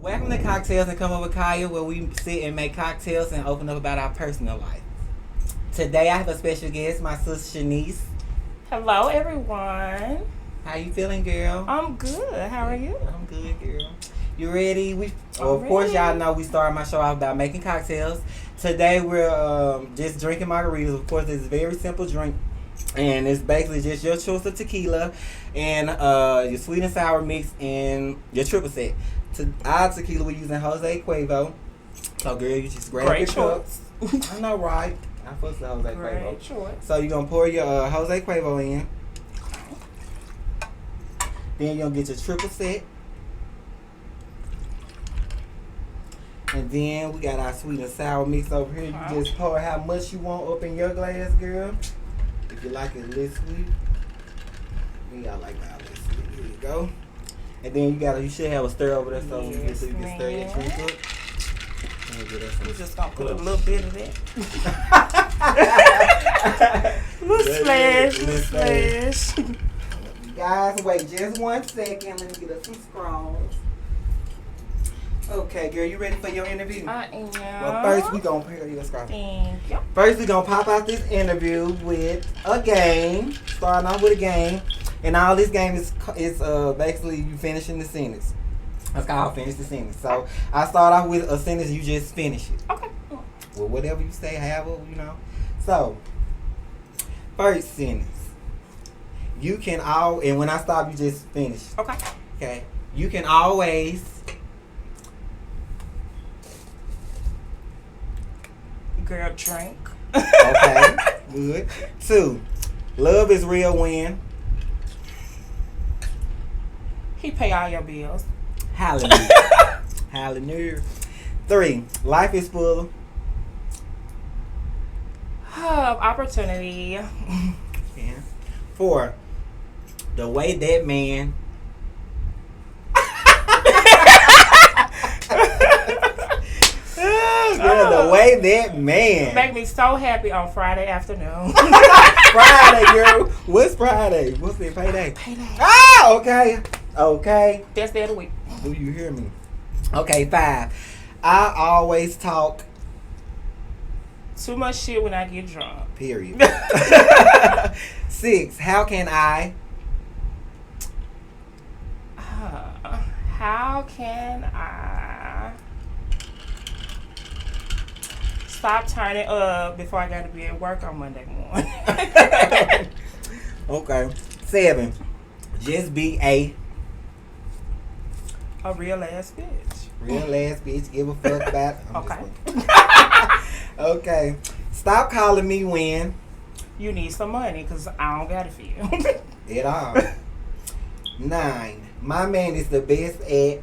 Welcome to Cocktails and Come Over Kaya, where we sit and make cocktails and open up about our personal life. Today I have a special guest, my sister Chanice. Hello, everyone. How you feeling, girl? I'm good. How are you? I'm good, girl. You ready? Of course, y'all know we started my show out about making cocktails. Today we're just drinking margaritas. Of course, it's a very simple drink. And it's basically just your choice of tequila and your sweet and sour mix and your triple sec. Our tequila, we're using Jose Cuervo. So, girl, you just grab your cups. I know, right? I fuss with Jose Cuervo. Great choice. So, you're going to pour your Jose Cuervo in. Then you're going to get your triple sec. And then we got our sweet and sour mix over here. You just pour how much you want up in your glass, girl. If you like it a little sweet. We got like that a little sweet. Here you go. And then you should have a stir over there so when you get to you can stir your drink up. We're just gonna put a little bit of that. little splash. Guys, wait just 1 second. Let me get us some scrolls. Okay, girl, you ready for your interview? I am. Well, first we gonna prepare your scroll. Thank you. First we gonna pop out this interview with a game. Starting off with a game. And all this game is basically you finishing the sentence. That's called finish the sentence. So I start off with a sentence, you just finish it. Okay. Well, whatever you say, however, you know. So, first sentence. You can and when I stop, you just finish. Okay. Okay. You can always. Girl, drink. Okay. Good. 2. Love is real when. He pay all your bills. Hallelujah. Hallelujah. 3. Life is full. Opportunity. Yeah. 4. The way that man. The way that man. Make me so happy on Friday afternoon. Friday, girl. What's Friday? What's it? Payday? Payday. Ah, okay. Okay. Best day of the week. Do you hear me? Okay, 5. I always talk. Too much shit when I get drunk. Period. 6. How can I? How can I stop turning up before I got to be at work on Monday morning? Okay. 7. Just be a real ass bitch. real ass bitch. Give a fuck about. Okay. Okay. Stop calling me when. You need some money because I don't got it for you. At all. 9. My man is the best at.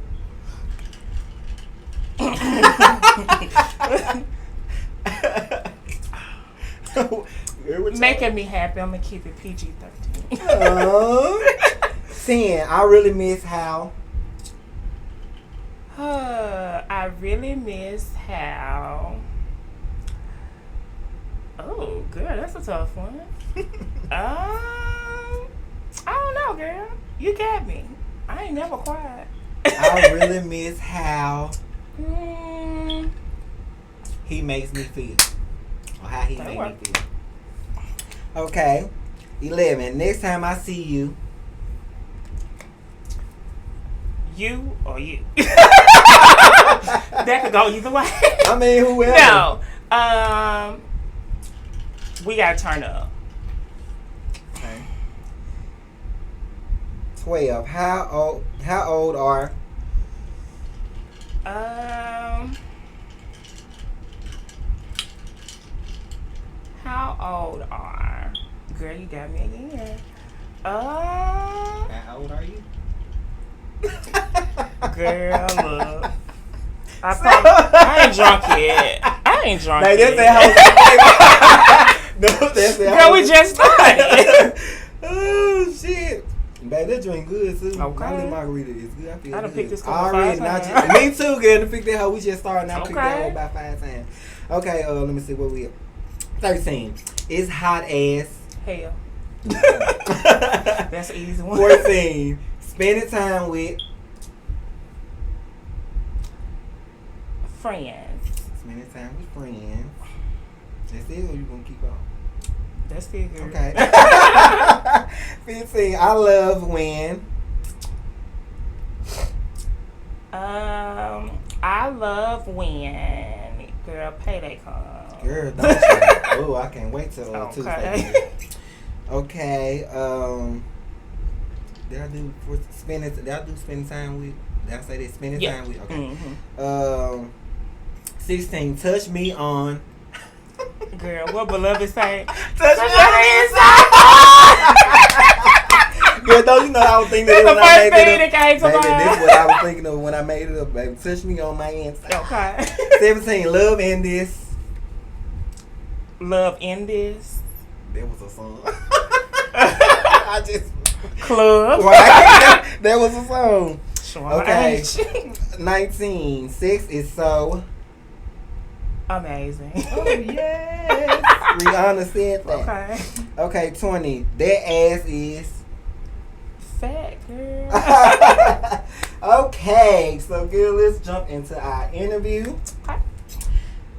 Making me happy. I'm going to keep it PG-13. 10. I really miss how. I really miss how. Oh, girl, that's a tough one. I don't know, girl. You got me. I ain't never cried. I really miss how Mm, he makes me feel. Or how he That makes work. me feel. Okay. 11. Next time I see you. you or you. That could go either way. I mean, whoever. No. We gotta turn up. Okay. 12. How old are? How old are? Girl, you got me again. How old are you? Girl, look. I ain't drunk yet. I ain't drunk Like, yet. That's that Girl, we just started. Oh, shit. Babe, that drink good, too. Okay. My little margarita is good. I feel I done good. picked this couple Already, 5 not times. Me too, girl. To pick that hoe. We just started. Now pick that Okay. hoe about 5 times. Okay, let me see what we at. 13. It's hot as. Hell. That's an easy one. 14. Spending time with. Friends. Spending time with friends. That's it, or you gonna keep on? That's it, girl. Okay. 15. I love when. I love when girl payday comes. Girl, don't you? Oh, I can't wait till Tuesday. Okay. Did I do spending time with? Did I say that spending time with? Okay. Mm-hmm. 16. Touch me on. Girl, what beloved say? Touch me on the inside. Girl, don't you know I was thinking That's that the when I first made thing it up? that came to Baby, mind. this is what I was thinking of when I made it up, baby. Touch me on my inside. Okay. 17. Love in this. Love in this. That was a song. I just. Club. Right. That was a song. Sure. Okay. 19. Sex is so. Amazing. Oh, yes. Rihanna said that. Okay. Okay, 20. That ass is. Fat girl. Okay, so girl, let's jump into our interview. Okay.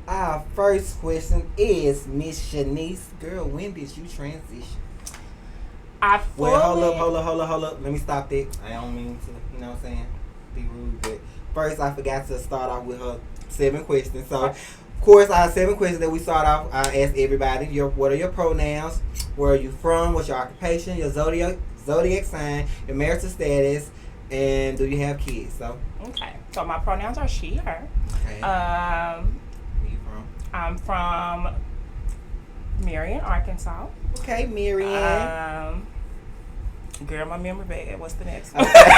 Our first question is Miss Chanice. Girl, when did you transition? Hold up. Let me stop that. I don't mean to, you know what I'm saying, be rude, but first I forgot to start off with her 7 questions. So, of course, our 7 questions that we start off, I ask everybody, what are your pronouns? Where are you from? What's your occupation? Your zodiac sign? Your marital status? And do you have kids? So, Okay. So my pronouns are she, her. okay. Where you from? I'm from Marion, Arkansas. Okay, Marianne. Girl, my memory bad. What's the next one? Okay.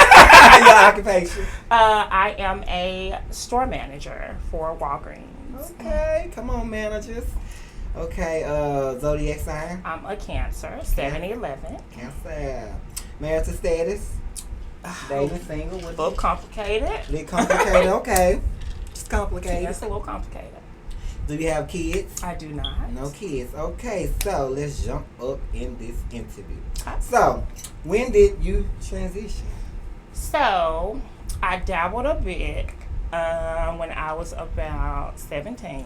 Your occupation? I am a store manager for Walgreens. Okay, come on, managers. Okay, zodiac sign? I'm a Cancer, 7/11. Cancer. Marital status? Dating, single? A little complicated. Little complicated, okay. It's complicated. That's a little complicated. Do you have kids? I do not. No kids. Okay, so let's jump up in this interview. Okay. So, when did you transition? So, I dabbled a bit when I was about 17.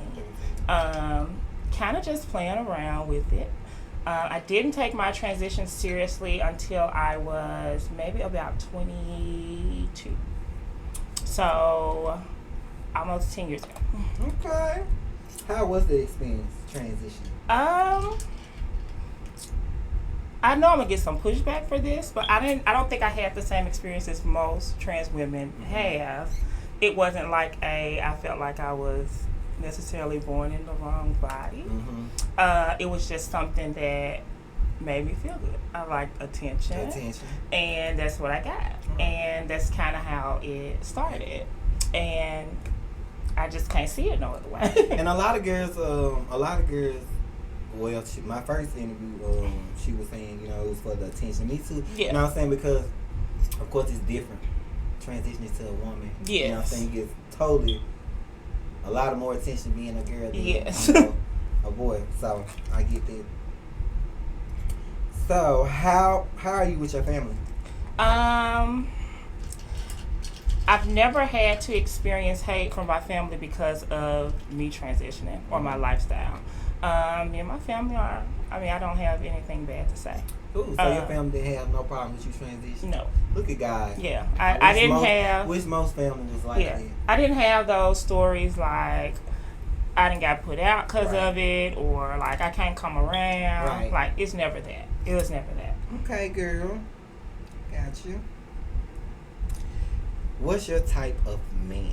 Kind of just playing around with it. I didn't take my transition seriously until I was maybe about 22. So, almost 10 years ago. Okay. How was the experience, transition? I know I'm gonna get some pushback for this, but I don't think I had the same experience as most trans women have. It wasn't like I felt like I was necessarily born in the wrong body. It was just something that made me feel good. I liked attention. And that's what I got. And that's kind of how it started. And I just can't see it no other way. And a lot of girls, well, my first interview, she was saying, it was for the attention. Me too. Yeah. You know what I'm saying? Because, of course, it's different. Transitioning to a woman. Yes. You know what I'm saying? You get totally a lot of more attention being a girl than a boy. So, I get that. So, how are you with your family? I've never had to experience hate from my family because of me transitioning or my lifestyle. Me and my family I don't have anything bad to say. Ooh, so your family didn't have no problem with you transitioning? No. Look at God. Yeah. I didn't have... Which most families was like that. I didn't have those stories like I didn't got put out because of it, or like I can't come around. Right. Like, it's never that. It was never that. Okay, girl. Got you. What's your type of man?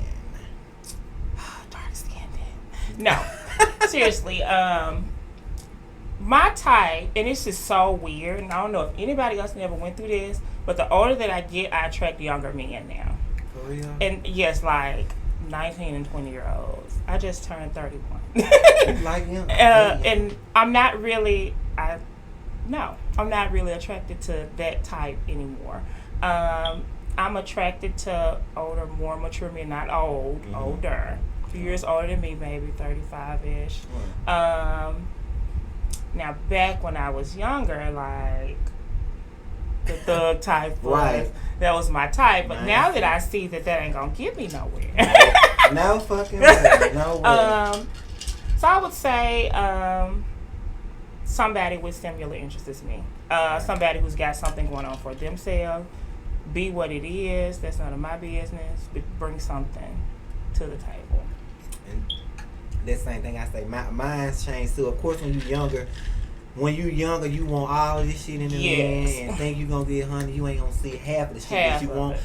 Dark skinned. No. Seriously, my type, and this is so weird, and I don't know if anybody else never went through this, but the older that I get, I attract younger men now. For real? And yes, like 19 and 20-year-olds. I just turned 31. Like him? And I'm not really, I'm not really attracted to that type anymore. I'm attracted to older, more mature men, not old, older. A few years older than me, maybe 35-ish. Now, back when I was younger, like, the thug type was, that was my type. But now that I see that ain't going to get me nowhere. No fucking way. No way. So I would say somebody with similar interests as me. Somebody who's got something going on for themselves. Be what it is. That's none of my business. But bring something to the table. And that same thing I say. Mine's changed too. Of course, when you're younger, you want all of this shit in the man and think you're gonna get honey. You ain't gonna see half of the shit that you want.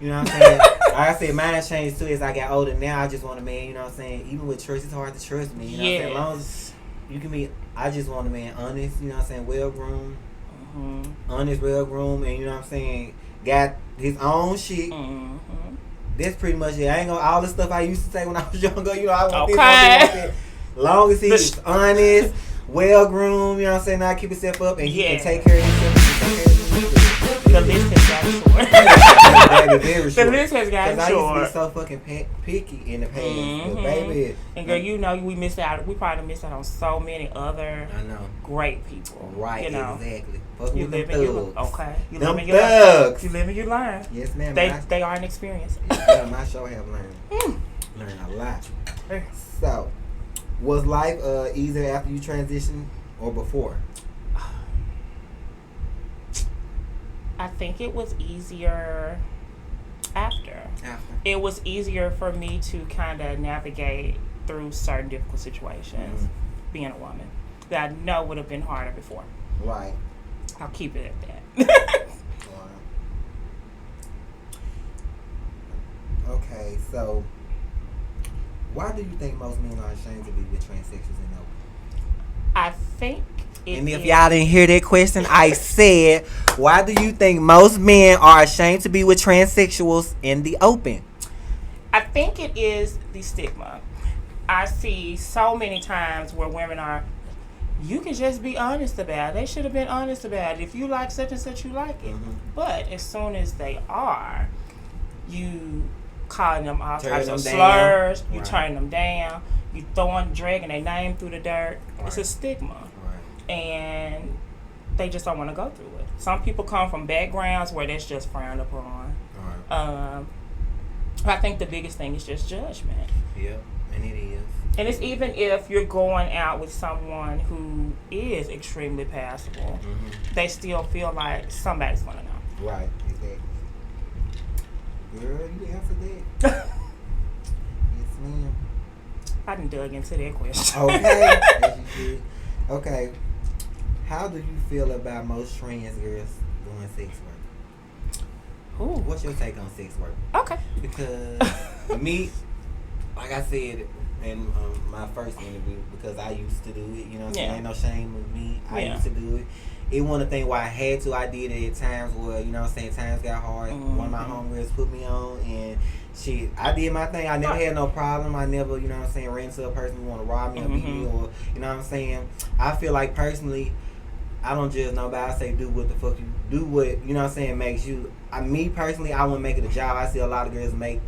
You know what I'm saying? Like I said, mine changed too as I got older. Now I just want a man. You know what I'm saying? Even with trust, it's hard to trust me. You know what I'm saying? As long as you can be, I just want a man honest. You know what I'm saying? Well groomed, honest, well groomed, and you know what I'm saying? Got his own shit. That's pretty much it. I ain't gonna all the stuff I used to say when I was younger. You know, I want this. Long as he's honest, well groomed. You know what I'm saying? Now keep himself up and he can take care of himself. The list has gotten short. The list has gotten short. I used to be so fucking picky in the past, but baby. And girl, you know we missed out. We probably missed out on so many other great people. Right, you know? Exactly. Fuck you with live them and thugs. okay. You them live and you learn. You live and you learn. Yes, ma'am. They are an experience. Yeah, my show have learned. Learned a lot. So, was life easier after you transitioned or before? I think it was easier after. It was easier for me to kind of navigate through certain difficult situations, being a woman, that I know would have been harder before. Right. I'll keep it at that. Okay, so why do you think most men are ashamed to be with transsexuals in open? I think and if y'all didn't hear that question, I said, why do you think most men are ashamed to be with transsexuals in the open? I think it is the stigma. I see so many times where women are, you can just be honest about it. They should have been honest about it. If you like such and such, you like it. But as soon as they are, you calling them all types of slurs, you turning them down, you dragging their name through the dirt. It's a stigma. And they just don't want to go through it. Some people come from backgrounds where that's just frowned upon. I think the biggest thing is just judgment. Yep, and it is. And it's even if you're going out with someone who is extremely passable, they still feel like somebody's going to know. Right, exactly. Girl, you answered that. Yes, ma'am. I done dug into that question. Okay. As you did. Okay. How do you feel about most trans girls doing sex work? Ooh. What's your take on sex work? Okay. Because me, like I said in my first interview, because I used to do it, you know what I'm saying? Ain't no shame with me. I used to do it. It one of the things why I had to. I did it at times where, you know what I'm saying, times got hard. One of my homegirls put me on and shit, I did my thing. I never had no problem. I never, you know what I'm saying, ran into a person who want to rob me or beat me or, you know what I'm saying. I feel like personally, I don't judge nobody. I say do what the fuck you do. What you know what I'm saying makes you. Me personally, I wouldn't make it a job. I see a lot of girls make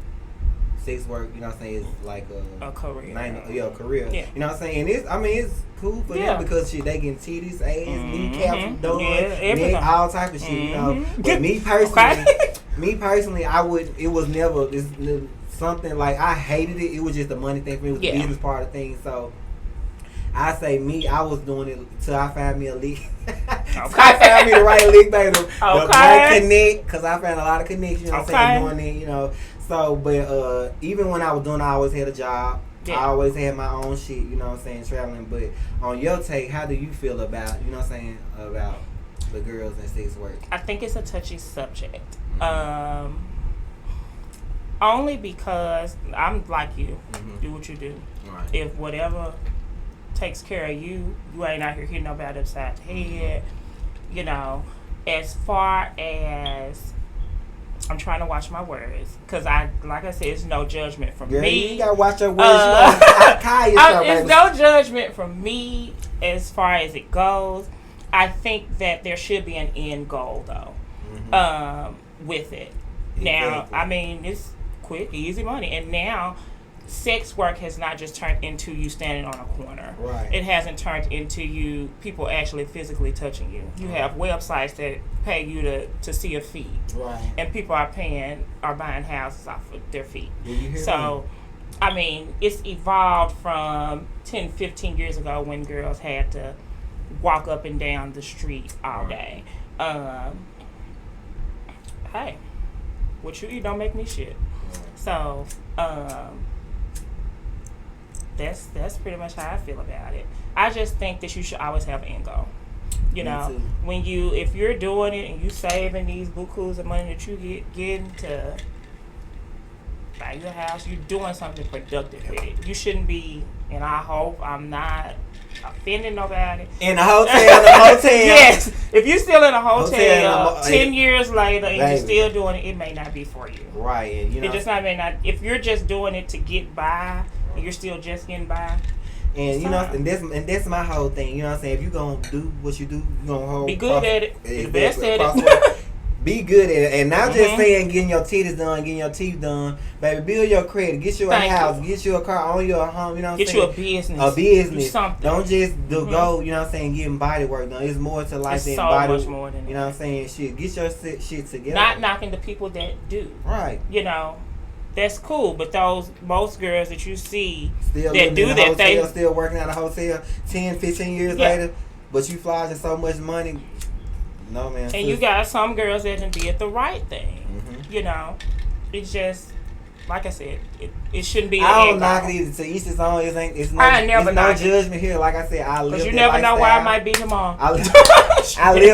sex work. You know what I'm saying? It's like a career. A career. Yeah. You know what I'm saying? And it's cool for them because shit, they getting titties, ass, kneecaps, neck, all type of shit. You know. But me personally, I would. It was never something like I hated it. It was just a money thing for me. It was the business part of things. So. I say me, I was doing it till I found me a lick. I found me the right lick, baby. The right connect, because I found a lot of connections, you know what I'm saying, doing it, you know. So, but even when I was doing it, I always had a job. I always had my own shit, you know what I'm saying, traveling. But on your take, how do you feel about, you know what I'm saying, about the girls and sex work? I think it's a touchy subject. Only because I'm like you. Do what you do. Right. If whatever takes care of you, you ain't out here hitting nobody upside the head. You know, as far as I'm trying to watch my words, because like I said, it's no judgment from me. You gotta watch your words. It's no judgment from me as far as it goes. I think that there should be an end goal though, with it. Exactly. Now, I mean, it's quick, easy money, and now. Sex work has not just turned into you standing on a corner. Right. It hasn't turned into you people actually physically touching you. You have websites that pay you to see your feet. Right. And people are buying houses off of their feet. Do you hear so I mean, it's evolved from 10, 15 years ago when girls had to walk up and down the street all day. Hey, what you eat don't make me shit. So, that's pretty much how I feel about it. I just think that you should always have an end goal. You know, if you're doing it and you saving these bukus of money that you getting to buy your house, you're doing something productive with it. You shouldn't be, and I hope I'm not offending nobody. In a hotel, Yes. If you're still in a hotel 10 years later and you're still doing it, it may not be for you. Right. And, you know, it just may not. If you're just doing it to get by and you're still just getting by. And you know, and that's my whole thing. You know what I'm saying? If you gonna do what you do, you gonna hold. Be good at it. Be the best at it. Be good at it, and not just saying getting your titties done, getting your teeth done, baby. Build your credit, get you a house, get you a car, own your home. You know what I'm saying? Get you a business. A business. Do something. Don't just go. You know what I'm saying? Getting body work done. It's more to life than so body. Much more than you know what I'm saying? Shit, get your shit together. Not knocking the people that do. Right. You know. That's cool, but most girls that you see still that do that, they still working at a hotel 10, 15 years later, but you flogging so much money. No, man. And you got some girls that did the right thing. You know, it's just like I said, it shouldn't be. I don't knock it either. To each his own. It's no judgment here. Like I said, I live. Because you never know where I might be tomorrow. I live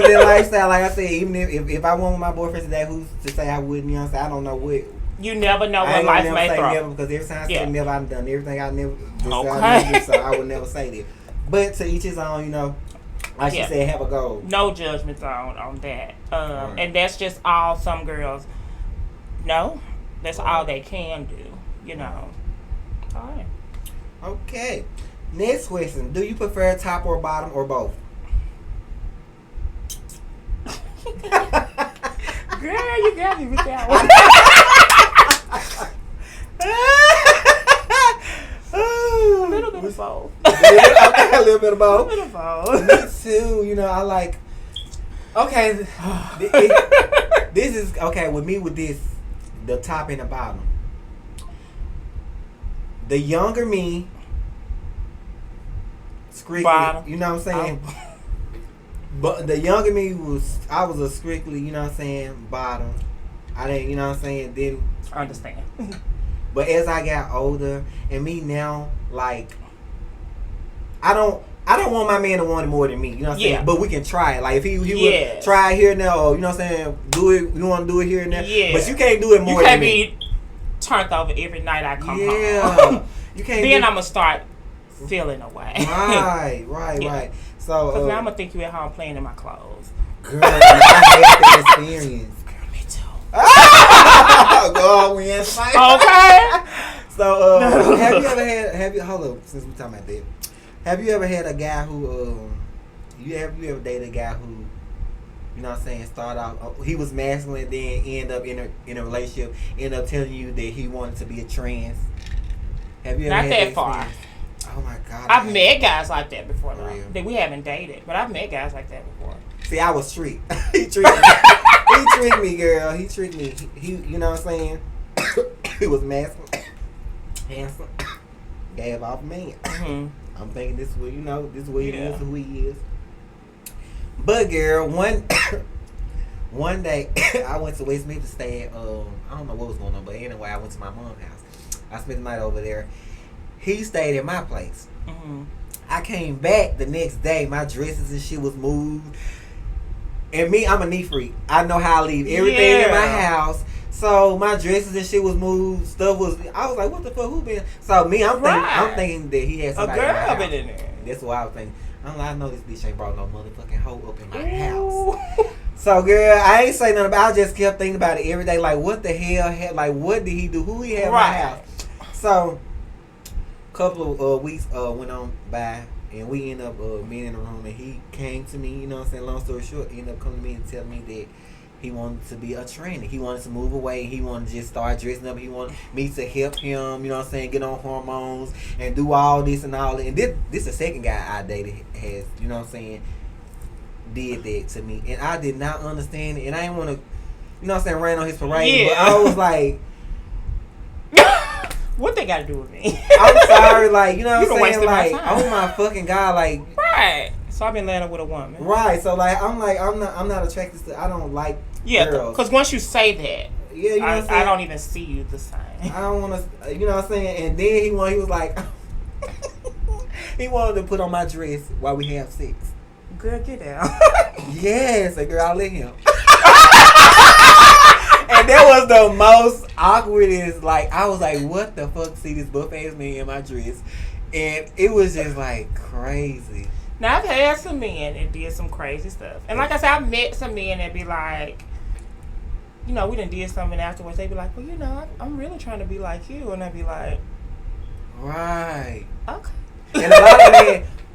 that lifestyle. Like I said, even if I want my boyfriend today, who's to say I wouldn't? You know what I'm saying? I don't know what. You never know what life may throw. Never, because every time I say never, I've done everything I never. Okay. So I would never say that. But to each his own, you know. Like she said, have a goal. No judgments on that. And that's just all some girls know. That's all they can do, you know. All right. Okay. Next question. Do you prefer top or bottom or both? Girl, you got me with that one. A little bit of both. A little bit of both. A little bit of both. Me too. You know, I like. Okay, this is okay with me. With this, the top and the bottom. The younger me, strictly. You know what I'm saying? But the younger me I was a strictly, you know what I'm saying, bottom. I didn't, you know what I'm saying, didn't understand. But as I got older, and me now, like, I don't want my man to want it more than me. You know what I'm saying? But we can try it. Like if he would try it here and there, or you know what I'm saying, do it. You want to do it here and there. Yeah. But you can't do it more. You can't than be turned over every night I come home. You can't. Then I'm gonna start feeling away. Right. So because now I'm gonna think you at home playing in my clothes. Girl, I had that experience. Girl, me too. Girl, we in fight. Okay. So have you ever had? Hold up, since we're talking about that. Have you ever had a guy who, you ever dated a guy who, you know what I'm saying, start out, he was masculine, then end up in a relationship, end up telling you that he wanted to be a trans? Have you ever had that far? Experience? Oh my God. I've met guys like that before, though. That we haven't dated, but I've met guys like that before. See, I was street. He tricked me, girl. He tricked me. He, you know what I'm saying? He was masculine, handsome, gave off man. Mm-hmm. I'm thinking this is what, you know, this is what he is, who he is. But girl, one day I went to Westmead to stay at, I don't know what was going on, but anyway, I went to my mom's house. I spent the night over there. He stayed at my place. Mm-hmm. I came back the next day. My dresses and shit was moved. And me, I'm a neat freak. I know how I leave everything in my house. So my dresses and shit was moved. I was like, what the fuck? Who been? So me, I'm thinking that he had somebody. A girl been in there. That's what I was thinking. I'm like, I know this bitch ain't brought no motherfucking hoe up in my house. So girl, I ain't say nothing about it. I just kept thinking about it every day. Like, what the hell? Like, what did he do? Who he had in my house? So couple of weeks went on by, and we ended up being in the room, and he came to me, you know what I'm saying, long story short, he ended up coming to me and telling me that he wanted to be a tranny. He wanted to move away. He wanted to just start dressing up. He wanted me to help him, you know what I'm saying, get on hormones and do all this and all that. And this the second guy I dated has, you know what I'm saying, did that to me. And I did not understand it. And I didn't want to, you know what I'm saying, rain on his parade. But I was like, what the that got to do with me? I'm sorry, like, you know what I'm saying? wasting my Like, time. oh my fucking God, like. Right. So I've been laying up with a woman. Right. So like, I'm not attracted to. I don't like girls. Because once you say that, yeah, you know what I'm saying? I don't even see you the same. I don't want to, you know what I'm saying? And then he was like, he wanted to put on my dress while we have sex. Girl, get down. Yes, and girl, I let him. And that was the most awkwardest. Like, I was like, what the fuck? See this buff ass man in my dress, and it was just like crazy. Now I've had some men that did some crazy stuff, and like I said, I've met some men that be like, you know, we done did something afterwards. They be like, well, you know, I'm really trying to be like you, and I be like, right, okay. And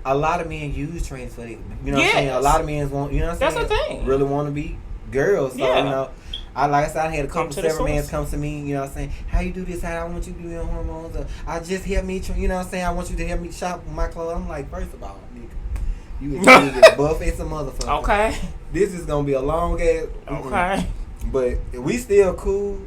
a lot of men use trans for that. You know what I'm saying? A lot of men want, you know what I'm saying? That's the thing. Really want to be girls. So, you know, like I said, I had a couple several men come to me, you know what I'm saying? How you do this? How I want you to do your hormones? I just help me, you know what I'm saying? I want you to help me shop my clothes. I'm like, first of all, nigga, you is buff as a motherfucker. Okay. This is going to be a long ass. Okay. But we still cool.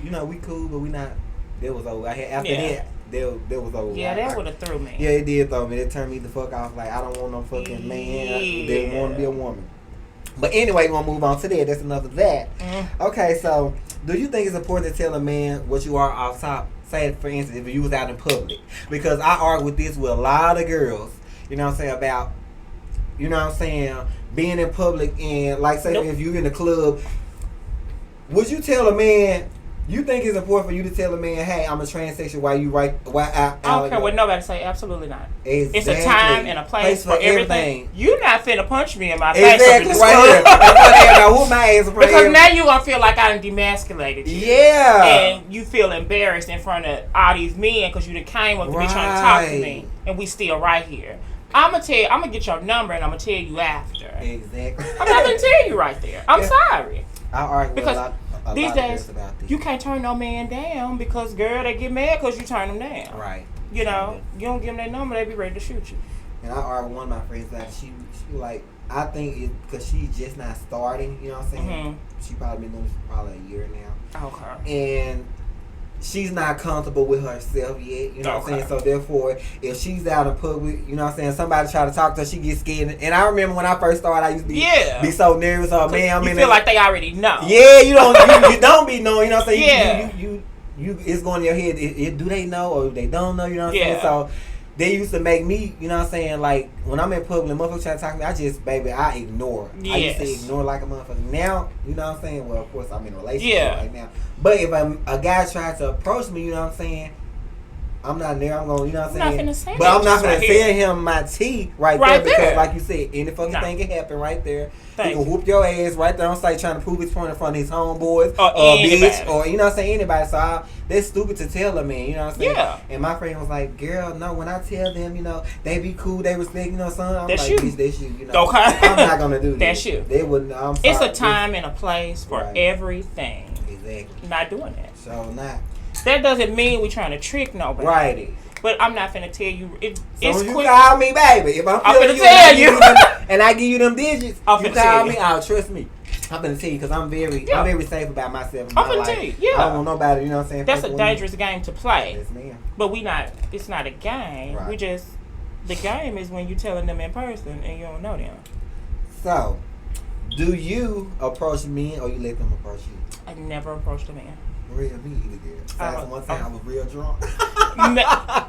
You know, we cool, but we not. That was over. After that. That was over. Yeah, that would have threw me. Yeah, it did throw me. It turned me the fuck off. Like, I don't want no fucking man. I didn't want to be a woman. But anyway, we're going to move on to that. That's enough of that. Okay, so do you think it's important to tell a man what you are off top? Say, for instance, if you was out in public. Because I argue with this with a lot of girls, you know what I'm saying, about, you know what I'm saying, being in public and, like, say, if you're in the club, would you tell a man... You think it's important for you to tell a man, hey, I'm a transsexual, why I don't care what nobody say. Absolutely not. Exactly. It's a time and a place for everything. You're not finna punch me in my face. Exactly, right here. Whoop my ass because now you gonna feel like I done demasculated you. Yeah. And you feel embarrassed in front of all these men because you done came up to me trying to talk to me, and we still right here. I'm gonna get your number and I'm gonna tell you after. Exactly. I'm not gonna tell you right there. I'm sorry. I argue with these days, you can't turn no man down because, girl, they get mad because you turn them down. Right. You know, you don't give them their number, they be ready to shoot you. And I argue with one of my friends that she like, I think it's because she's just not starting, you know what I'm saying? Mm-hmm. She probably been doing this for probably a year now. Okay. And she's not comfortable with herself yet, you know what I'm saying? So therefore, if she's out in public, you know what I'm saying, somebody try to talk to her, she gets scared. And I remember when I first started, I used to be so nervous. Oh man, I'm in. You feel like they already know. Yeah, you don't be knowing. You know what I'm saying? Yeah. You it's going in your head. Do they know or they don't know? You know what I'm saying? So they used to make me, you know what I'm saying, like, when I'm in public, motherfuckers try to talk to me, I ignore. Yes. I used to ignore like a motherfucker. Now, you know what I'm saying, well, of course, I'm in a relationship right now. But if a guy tries to approach me, you know what I'm saying, I'm not there. I'm going, you know what I'm saying? But I'm not going to send him my tea right there because, like you said, any fucking thing can happen right there. He can whoop your ass right there on site trying to prove his point in front of his homeboys or bitch or, you know what I'm saying, anybody. So that's stupid to tell a man, you know what I'm saying? Yeah. And my friend was like, girl, no, when I tell them, you know, they be cool, they respect, you know, son. I'm that's like, bitch, that's you know. Okay. I'm not going to do that. That's you. They wouldn't, I'm sorry. It's a time and a place for everything. Exactly. Not doing that. So not. That doesn't mean we're trying to trick nobody. Right. But I'm not finna tell you. It's you call me, baby. If I'm finna tell you, and I give you them digits, you call me. Trust me. I'm finna tell you because I'm very safe about myself. I'm finna tell you. Yeah. I don't want nobody. You know what I'm saying? That's a dangerous game to play. Yes, ma'am. But it's not a game. Right. The game is when you telling them in person and you don't know them. So, do you approach men or you let them approach you? I never approached a man. Real me either. One time I was real drunk. Maybe. I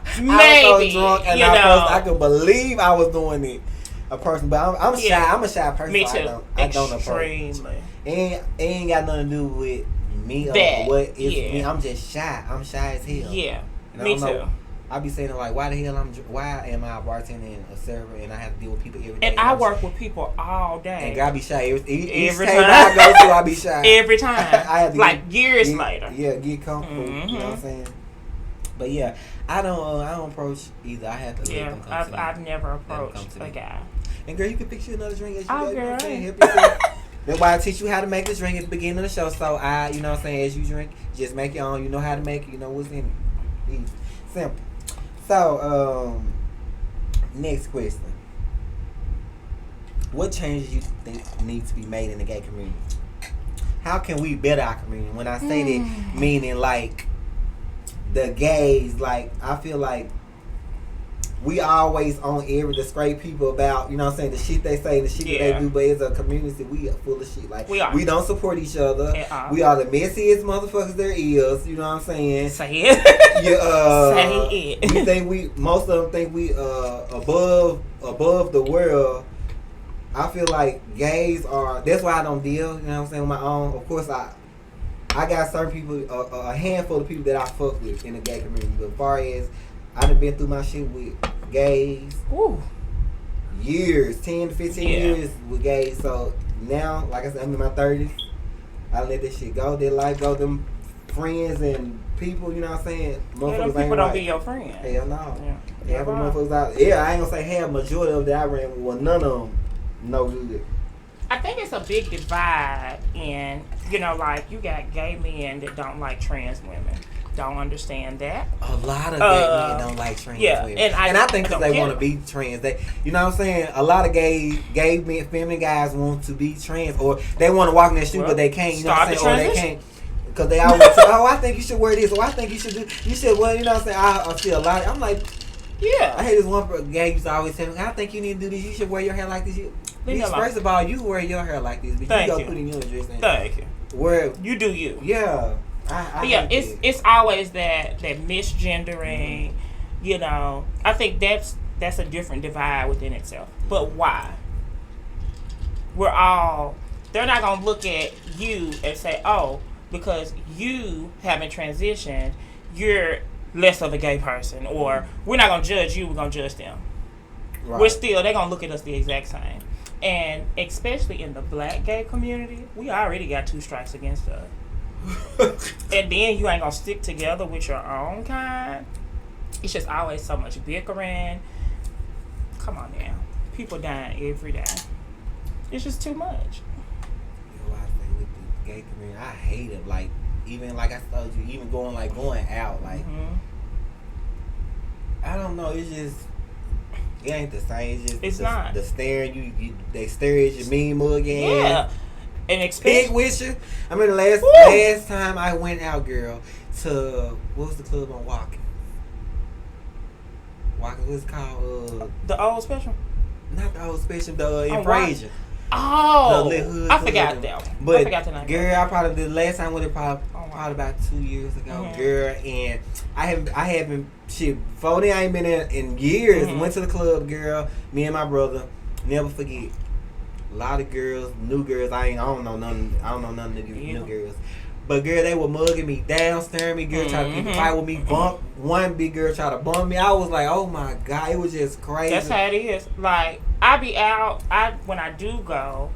was so drunk and I could believe I was doing it. A person, but I'm shy. I'm a shy person. Me too. I don't Extremely. approach. It ain't got nothing to do with me or what it's me. I'm just shy. I'm shy as hell. Yeah. And me too. I be saying like, why am I a bartender and a server and I have to deal with people every day? And I work with people all day. And God be shy every time I go to. I be shy every time. I have to like years later. Yeah, get comfortable. Mm-hmm. You know what I'm saying? But yeah, I don't approach either. I have to let them come to me. I've never approached a guy. And girl, you can fix you another drink as you go. You know what I'm saying? Help yourself. That's why I teach you how to make the drink at the beginning of the show. So you know what I'm saying, as you drink, just make your own. You know how to make it. You know what's in it. Easy. Simple. So, next question. What changes you think need to be made in the gay community? How can we better our community? When I say that, meaning like the gays, like, I feel like we always on air to scrape people about, you know what I'm saying, the shit they say, the shit that they do, but as a community, we are full of shit. Like, we don't support each other. We are the messiest motherfuckers there is, you know what I'm saying? Say it. Say it. Most of them think we above the world. I feel like gays are, that's why I don't deal, you know what I'm saying, with my own. Of course, I got certain people, a handful of people that I fuck with in the gay community, but as far as I done been through my shit with gays. Ooh. Years, 10 to 15 years with gays. So now, like I said, I'm in my 30s. I let this shit go. Their life go. Them friends and people, you know what I'm saying? Motherfuckers people don't be your friend. Hell no. Yeah. Half of motherfuckers out. Yeah, I ain't gonna say half. Majority of that I ran with, well, none of them no good. I think it's a big divide in, you know, like you got gay men that don't like trans women. Don't understand that. A lot of gay men don't like trans women. And I think because they want to be trans. They, you know what I'm saying? A lot of gay men, feminine guys want to be trans, or they want to walk in their shoes, but they can't. You know what I'm saying? Or they can't. Because they always say, oh, I think you should wear this, or I think you should do, well, you know what I'm saying? I see a lot. I'm like, yeah. I hate this one gay used to always say, I think you need to do this. You should wear your hair like this. Bitch, first of all, you wear your hair like this. But you go put in your dress. Thank you. Where you do you. Yeah. It's always that misgendering, you know. I think that's a different divide within itself. But why? They're not gonna look at you and say, oh, because you haven't transitioned, you're less of a gay person, or we're not gonna judge you, we're gonna judge them. Right. They're gonna look at us the exact same. And especially in the black gay community, we already got 2 strikes against us. And then you ain't gonna stick together with your own kind. It's just always so much bickering. Come on now. People dying every day. It's just too much. You know, I say with the gay community, I hate it. Like, even like I told you, even going out, like, I don't know, it's just, it ain't the same. It's not. The staring, they stare at your mean mug again. Yeah. And pig with you. I mean, the last time I went out, girl, to, what was the club on Watkins? What's it called? The Old Special? Not the Old Special, the in Fraser. Oh, I forgot that one. But, I forgot the name. Girl, I probably, the last time I went, probably about 2 years ago, girl, and I haven't, shit, before then I ain't been in years. Went to the club, girl, me and my brother, never forget. A lot of girls, new girls. I don't know none of the new girls. But girl, they were mugging me down, staring me. Girl, trying to pick a fight with me. One big girl tried to bump me. I was like, oh my god, it was just crazy. That's how it is. Like, I be out. When I do go,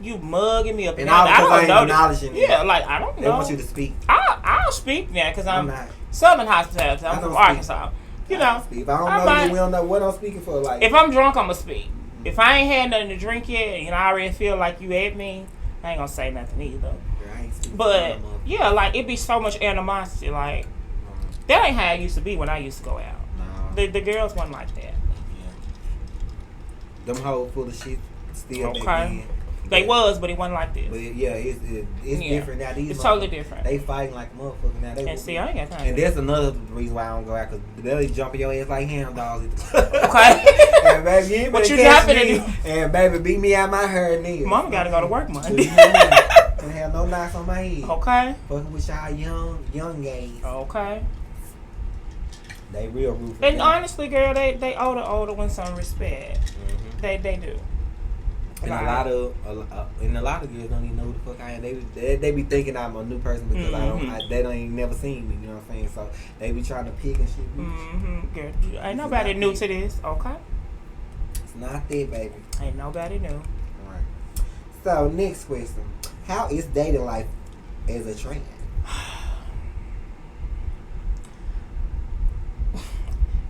you mugging me up, and I don't know. Acknowledging it. Yeah, like I don't know. They want you to speak. I'll speak now because I'm Southern Hospitality. I'm from Arkansas. You know, if I don't know you, we don't know what I'm speaking for. Like, if I'm drunk, I'm gonna speak. If I ain't had nothing to drink yet and I already feel like you at me, I ain't gonna say nothing either. But yeah, like it be so much animosity. Like that ain't how it used to be when I used to go out. No. The girls wasn't like that. Yeah. Them hoes full of shit still. Okay. They was, but it wasn't like this. But yeah, it's different now. These it's totally different. They fighting like motherfuckers now. And see, I ain't got time. And that's another reason why I don't go out, because they'll jump in your ass like hound dogs. Okay. And baby, what you happen to do? And baby, beat me out my hair and nails. Mama gotta go to work Monday. And have no knocks on my head. Okay. Fucking with y'all young gays. Okay. They real ruthless. And honestly, girl, they owe the one some respect. They do. And a lot of girls don't even know who the fuck I am. They be thinking I'm a new person because they don't even never seen me. You know what I'm saying? So they be trying to pick and shit. Girl, ain't nobody new to this. Okay. It's not that, baby. Ain't nobody new. All right. So next question: how is dating life as a trans?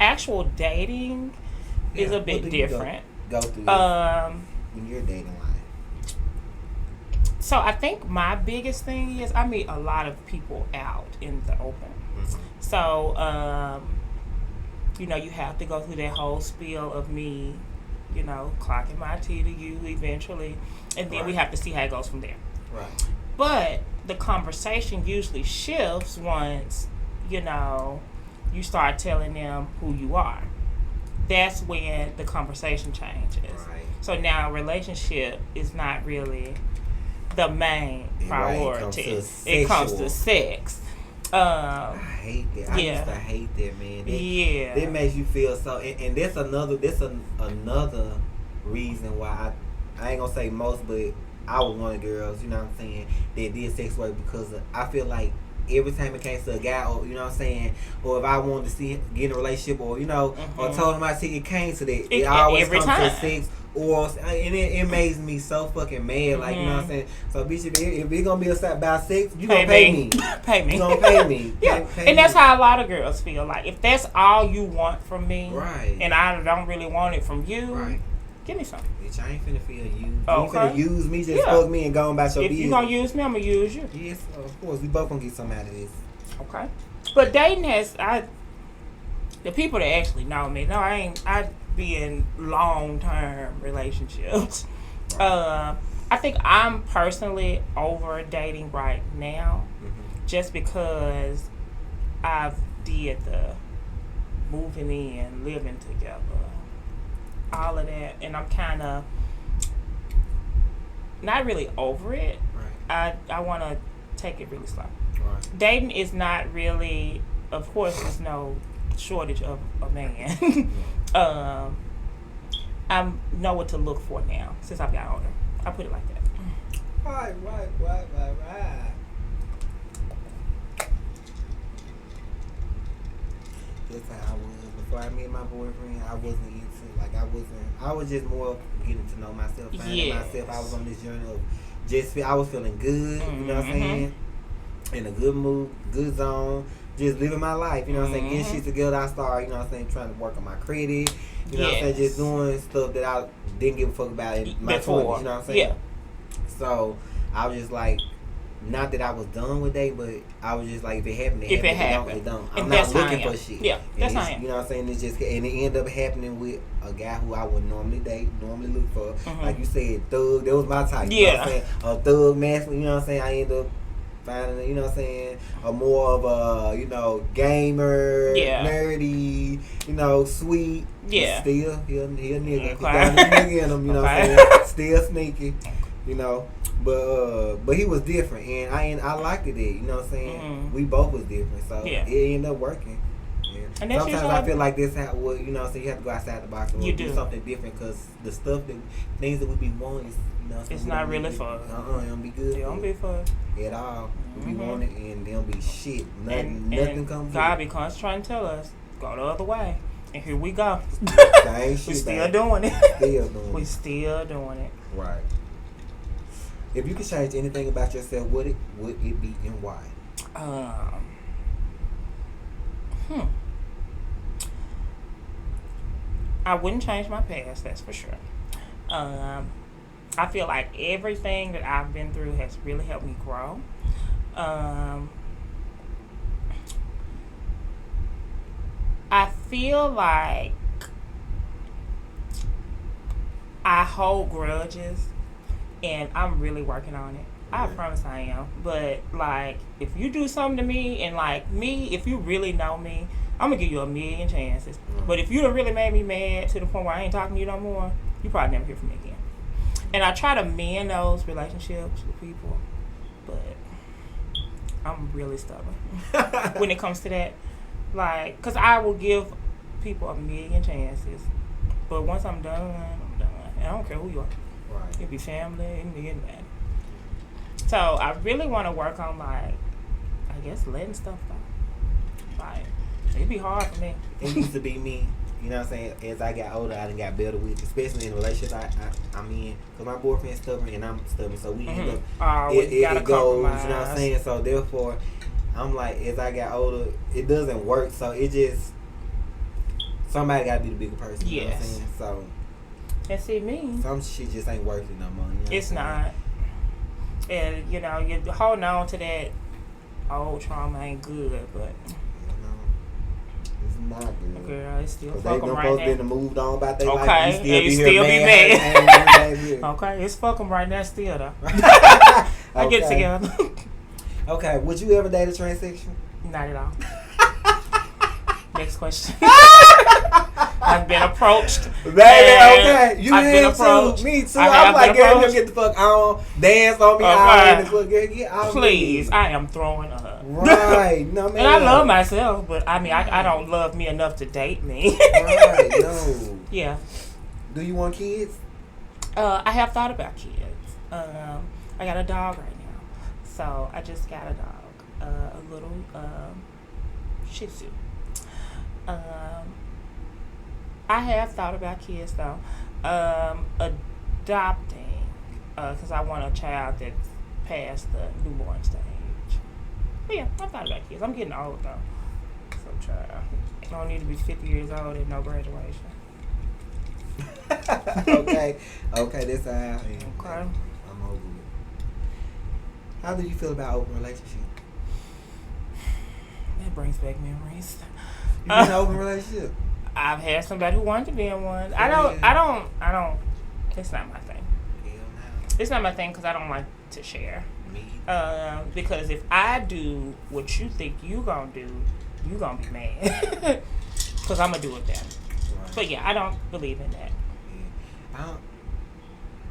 Actual dating is a bit different. Go through in your dating life. So I think my biggest thing is I meet a lot of people out in the open. So you know, you have to go through that whole spiel of me, you know, clocking my tea to you eventually, and then we have to see how it goes from there. Right. But the conversation usually shifts once you start telling them who you are, that's when the conversation changes. Right. So now relationship is not really the main priority. It comes to sex. I hate that. I used to hate that, man. That makes you feel so. And that's another reason why I ain't gonna say most, but I was one of the girls, you know what I'm saying, that did sex work, because I feel like every time it came to a guy, or you know what I'm saying, or if I wanted to get in a relationship, or or told him I see it came to that, it always comes to sex, and it makes me so fucking mad, like you know what I'm saying. So bitch, if it's gonna be about sex, you gonna pay me. Pay me. You gonna pay me. And that's how a lot of girls feel. Like, if that's all you want from me, right, and I don't really want it from you, right, give me some. Bitch, I ain't finna feel you. You Okay. ain't finna use me, just fuck me and go on about your business. If you gonna use me, I'm gonna use you. Yes, of course. We both gonna get something out of this. Okay. But dating the people that actually know me, I be in long-term relationships. Right. I think I'm personally over dating right now, just because I've did the moving in, living together, all of that, and I'm kind of not really over it. Right. I want to take it really slow. Right. Dating is not really, of course, there's no shortage of a man. I know what to look for now since I've got older. I put it like that. Right. That's how I was before I met my boyfriend. I wasn't into, I was just more getting to know myself, finding myself. I was on this journey of I was feeling good, you know what I'm saying? In a good mood, good zone, just living my life, you know what I'm saying? Getting shit together. I started, you know what I'm saying, trying to work on my credit, you know what I'm saying? Just doing stuff that I didn't give a fuck about in my 20s, you know what I'm saying? Yeah. So I was just like, not that I was done with dating, but I was just like, if it happened, it happened. It don't. I'm not looking for shit. Yeah, that's how I am. You know what I'm saying? It's just, and it ended up happening with a guy who I would normally date, normally look for. Like you said, thug. That was my type. You know what I'm saying? A thug, masculine. You know what I'm saying? I ended up finding, you know what I'm saying, a more of a, gamer, nerdy, sweet. Yeah. Still, he a nigga. Okay. He got a nigga in him, you know what I'm saying? Still sneaky, But he was different, and I liked it. You know what I'm saying? We both was different, so it ended up working. Yeah. And sometimes I feel like this, so you have to go outside the box or do something different, because the things that we be wanting, is, it's not really fun. It don't be good. It don't be fun at all. We be wanting, and there don't be shit. Nothing comes. God be constantly trying to tell us, go the other way, and here we go. Same shit. We still doing it. We still doing it. Right. If you could change anything about yourself, would it be, and why? I wouldn't change my past, that's for sure. I feel like everything that I've been through has really helped me grow. I feel like I hold grudges, and I'm really working on it. I promise I am. But, like, if you do something to me, and, like, if you really know me, I'm going to give you a million chances. But if you done really made me mad to the point where I ain't talking to you no more, you probably never hear from me again. And I try to mend those relationships with people, but I'm really stubborn when it comes to that. Like, because I will give people a million chances, but once I'm done, I'm done. And I don't care who you are. Right. It can be family, it can be anybody. So I really want to work on, like, I guess letting stuff go. Like, it'd be hard for me. It used to be me. You know what I'm saying? As I got older, I done got better with, especially in relationships I'm in. Because my boyfriend's stubborn and I'm stubborn. So we end up, it goes, you know what I'm saying? So therefore, I'm like, as I got older, it doesn't work. So it just, somebody got to be the bigger person. You know what I'm saying? So. And see me. Some shit just ain't worth it no more. You know it's not. And, you're holding on to that old trauma ain't good, but. It's not good. Girl, it's still fuck 'em right now. They done moved on about their life. Okay, you still be mad. Okay, it's fuck 'em right now still though. I get it together. Okay, would you ever date a transsexual? Not at all. Next question. I've been approached. Baby, okay. You I've been approached. Too. Me too. I'm like, girl, you get the fuck on. Dance on me. Okay. In the club. Girl, get out. Please, I am throwing up. Right. No, man. And I love myself, but I mean, I don't love me enough to date me. Right. No. Yeah. Do you want kids? I have thought about kids. I got a dog right now. So I just got a dog. A little Shih Tzu. I have thought about kids though. Adopting, because I want a child that's past the newborn stage. But yeah, I thought about kids. I'm getting old though. So child, I don't need to be 50 years old and no graduation. Okay, this how I am. Okay. I'm over it. How do you feel about open relationship? That brings back memories. You in an open relationship? I've had somebody who wanted to be in one. I don't. It's not my thing. Hell no. It's not my thing because I don't like to share. Me. Because if I do what you think you gonna do, you gonna be mad. Because I'm gonna do it better. Right. But yeah, I don't believe in that. Yeah.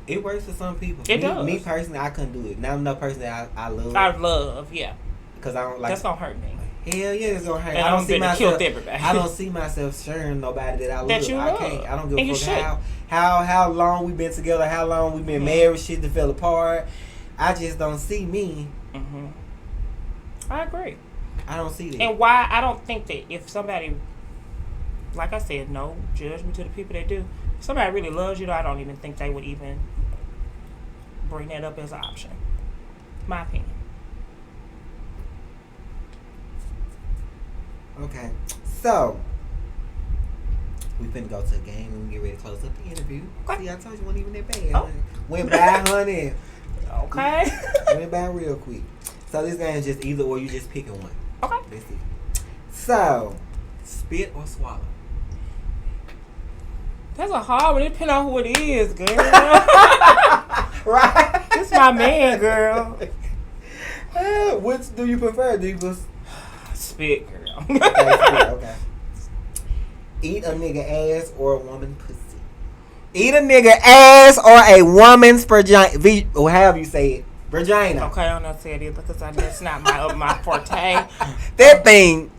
It works for some people. It does. Me personally, I couldn't do it. Not enough person that I love. I love, yeah. Because I don't like. That's gonna hurt me. Hell yeah, it's gonna hurt. And I don't see myself. Everybody. I don't see myself sharing nobody that I love. That you love. I can't. I don't give And a you fuck how long we've been together, how long we've been married, shit that fell apart. I just don't see me. Mm-hmm. I agree. I don't see that. And why I don't think that if somebody, like I said, no judgment to the people that do. If somebody really loves you, though, I don't even think they would even bring that up as an option. My opinion. Okay, so we finna go to a game and we get ready to close up the interview. Okay. See, I told you wasn't even that bad. Oh. Went by, honey. Okay. Went by real quick. So this game is just either or. You just picking one. Okay. That's it. So, spit or swallow? That's a hard one. It depends on who it is, girl. Right. This my man, girl. Which do you prefer? Do you prefer? Spit, girl. Okay. Eat a nigga ass or a woman pussy? Eat a nigga ass or a woman's vagina, or however you say it. Vagina. Okay, I don't know if say it either because that's not my forte. That thing.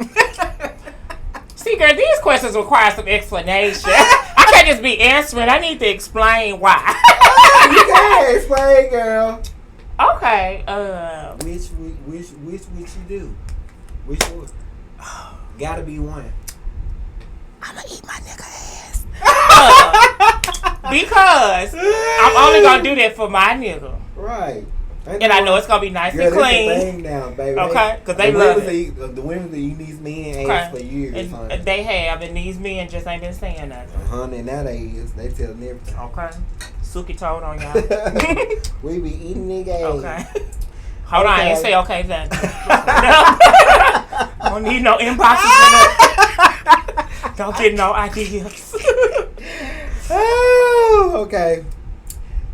See, girl, these questions require some explanation. I can't just be answering. I need to explain why. You can explain, girl. Okay. Which you do? Which one? Gotta be one. I'ma eat my nigga ass. Because I'm only gonna do that for my nigga. Right. And I know it's gonna be nice and clean. That's the thing now, baby. Okay, because they love it. The women that eat these men ass for years. And they have, and these men just ain't been saying nothing. Honey, nowadays they tell everything. Okay. Suki told on y'all. We be eating nigga ass. Okay. Hold on, I ain't say okay then. Don't need no inboxes for no. Don't get no ideas. Oh, okay.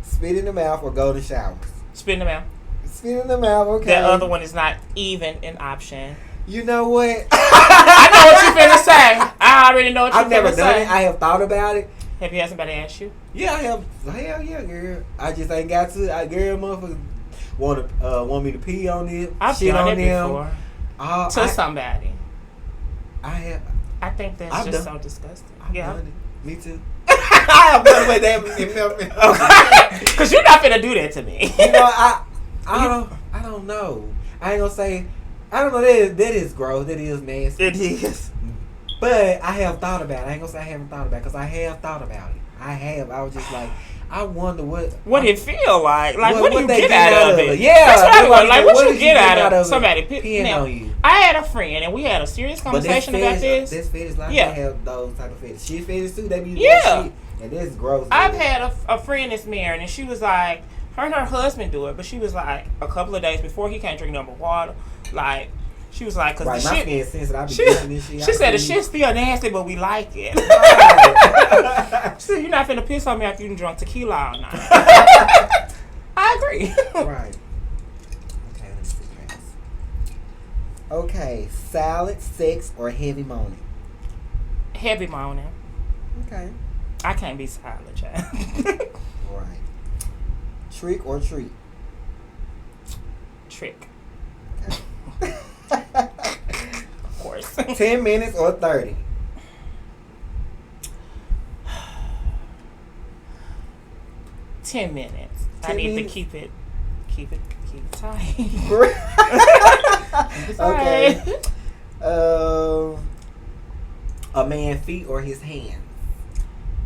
Spit in the mouth or go to showers? Spit in the mouth. Spit in the mouth, okay. The other one is not even an option. You know what? I know what you finna say. I already know what you finna say. I've never done it. I have thought about it. Have you had somebody ask you? Yeah, I have. Hell yeah, girl. I just ain't got to. Girl, motherfucker want me to pee on it. I've shit done on it them. before. To somebody. I have. I think that's just so disgusting. I've yeah. done it. Me too. I have done it with that. Because you're not finna do that to me. You know, I don't know. I ain't gonna say. I don't know. That is gross. That is nasty. It is. But I have thought about it. I ain't gonna say I haven't thought about it because I have thought about it. I have. I was just like, I wonder what it feel like. Like, what do you they get out of it? Yeah, that's what I want. Like, what you get out of somebody peeing on you? I had a friend, and we had a serious conversation about this. This fetish, like, yeah. They have those type of fetish. Shit fetish too. They be yeah. Shit, and this is gross. I've had a friend that's married, and she was like, her and her husband do it, but she was like, a couple of days before, he can't drink no more water. Like, she was like, because the shit. She said the shit's still nasty, but we like it. Right. She said, you're not finna piss on me after you drunk tequila all night. I agree. Right. Okay, let me see. Okay, salad, sex, or heavy moaning? Heavy moaning. Okay. I can't be silent, child. Right. Trick or treat? Trick. Okay. Of course. 10 minutes or 30? 10 minutes. 10 I need minutes? to keep it tight. Okay. A man's feet or his hands?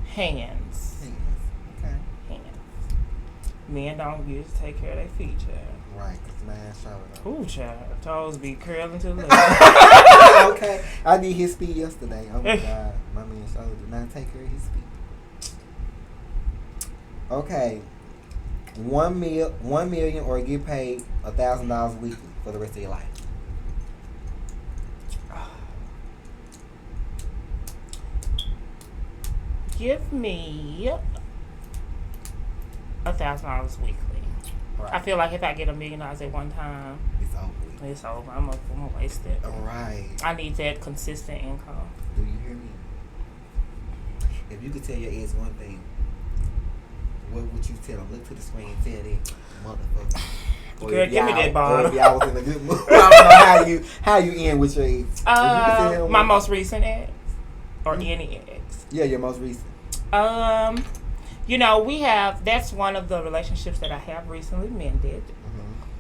Hands. Okay. Hands. Men don't usually take care of their feet, child. Right, because man showed Ooh, child. Toes be curling to the left. Okay. I did his feet yesterday. Oh my God. My man showed did not take care of his feet. Okay. 1 million or get paid $1,000 weekly for the rest of your life. Give me $1,000 weekly. Right. I feel like if I get $1 million at one time, It's over. it's over. I'm gonna waste it. All right. I need that consistent income. Do you hear me? If you could tell your ex one thing, what would you tell him? Look to the screen and tell that motherfucker. Or Girl, if give me y'all- that bottle. Or if y'all was in a good mood. I don't know how you end with your ex. If you could tell him My one- most recent ex or any ex. Yeah, your most recent. You know, that's one of the relationships that I have recently mended.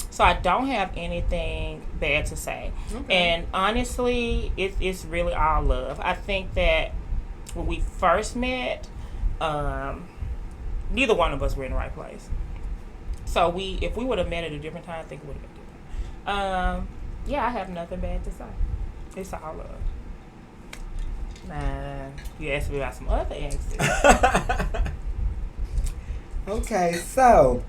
So I don't have anything bad to say. Okay. And honestly, it's really all love. I think that when we first met, neither one of us were in the right place. So if we would have met at a different time, I think it would have been different. Yeah, I have nothing bad to say. It's all love. Nah, you asked me about some other exes. Okay, so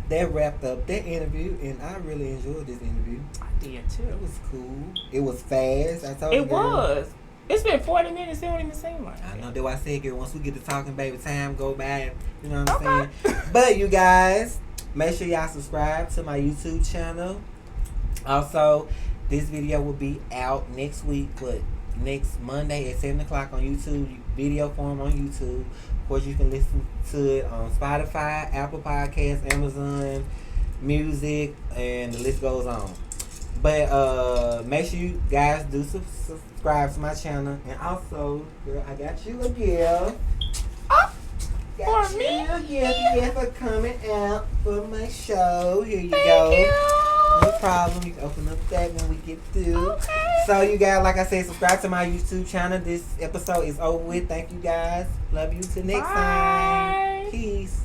that wrapped up that interview, and I really enjoyed this interview. I did too. It was cool. It was fast. I told you. It was. It's been 40 minutes. It don't even seem like I it. know. That's why I said, girl, once we get to talking, baby, time go by. You know what I'm saying? But you guys, make sure y'all subscribe to my YouTube channel. Also, this video will be out next week, but next Monday at 7 o'clock on YouTube, video form on YouTube. Of course, you can listen to it on Spotify, Apple Podcasts, Amazon Music, and the list goes on. But make sure you guys do subscribe to my channel. And also, girl, I got you a gift. Got For you me? a gift for coming out for my show. Here you Thank go. you. No problem. You can open up that when we get through. Okay. So you guys, like I said, subscribe to my YouTube channel. This episode is over with. Thank you guys. Love you till next Bye. time. Peace.